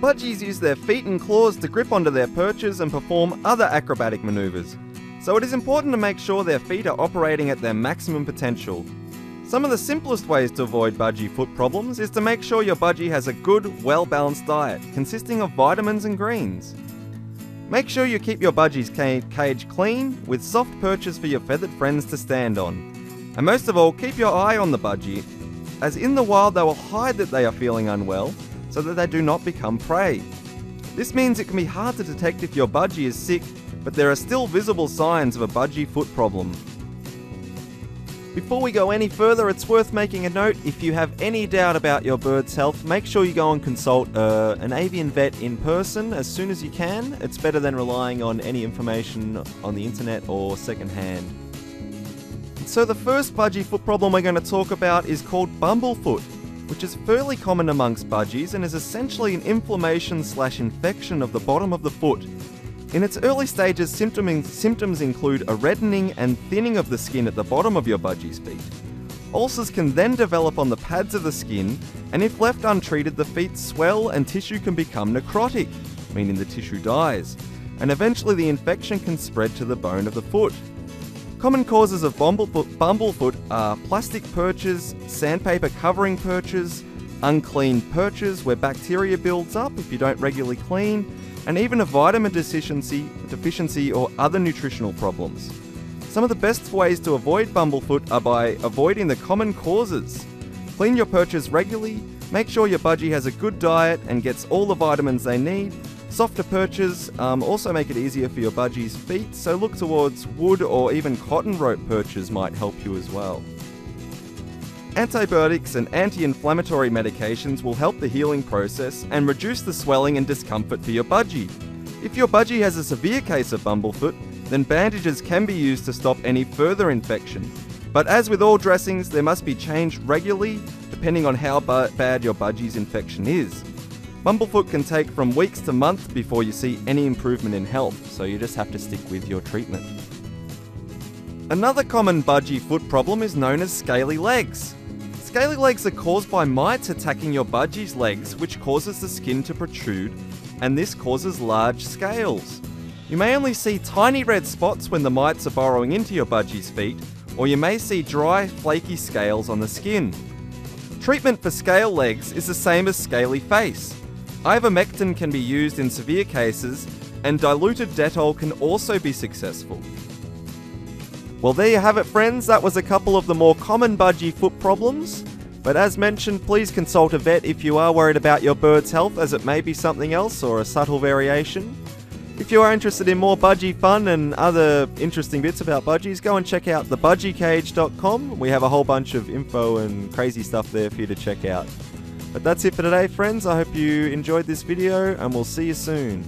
Budgies use their feet and claws to grip onto their perches and perform other acrobatic maneuvers, so it is important to make sure their feet are operating at their maximum potential. Some of the simplest ways to avoid budgie foot problems is to make sure your budgie has a good, well-balanced diet, consisting of vitamins and greens. Make sure you keep your budgie's cage clean, with soft perches for your feathered friends to stand on. And most of all, keep your eye on the budgie, as in the wild they will hide that they are feeling unwell, so that they do not become prey. This means it can be hard to detect if your budgie is sick, but there are still visible signs of a budgie foot problem. Before we go any further, it's worth making a note: if you have any doubt about your bird's health, make sure you go and consult an avian vet in person as soon as you can. It's better than relying on any information on the internet or secondhand. So the first budgie foot problem we're going to talk about is called Bumblefoot, which is fairly common amongst budgies and is essentially an inflammation/infection of the bottom of the foot. In its early stages, symptoms include a reddening and thinning of the skin at the bottom of your budgie's feet. Ulcers can then develop on the pads of the skin, and if left untreated, the feet swell and tissue can become necrotic, meaning the tissue dies, and eventually the infection can spread to the bone of the foot. Common causes of bumblefoot are plastic perches, sandpaper covering perches, unclean perches where bacteria builds up if you don't regularly clean, and even a vitamin deficiency or other nutritional problems. Some of the best ways to avoid bumblefoot are by avoiding the common causes. Clean your perches regularly, make sure your budgie has a good diet and gets all the vitamins they need. Softer perches also make it easier for your budgie's feet, so look towards wood or even cotton rope perches might help you as well. Antibiotics and anti-inflammatory medications will help the healing process and reduce the swelling and discomfort for your budgie. If your budgie has a severe case of bumblefoot, then bandages can be used to stop any further infection. But as with all dressings, they must be changed regularly depending on how bad your budgie's infection is. Bumblefoot can take from weeks to months before you see any improvement in health, so you just have to stick with your treatment. Another common budgie foot problem is known as scaly legs. Scaly legs are caused by mites attacking your budgie's legs, which causes the skin to protrude, and this causes large scales. You may only see tiny red spots when the mites are burrowing into your budgie's feet, or you may see dry, flaky scales on the skin. Treatment for scale legs is the same as scaly face. Ivermectin can be used in severe cases, and diluted Dettol can also be successful. Well, there you have it, friends. That was a couple of the more common budgie foot problems. But as mentioned, please consult a vet if you are worried about your bird's health, as it may be something else or a subtle variation. If you are interested in more budgie fun and other interesting bits about budgies, go and check out thebudgiecage.com. We have a whole bunch of info and crazy stuff there for you to check out. But that's it for today, friends. I hope you enjoyed this video, and we'll see you soon.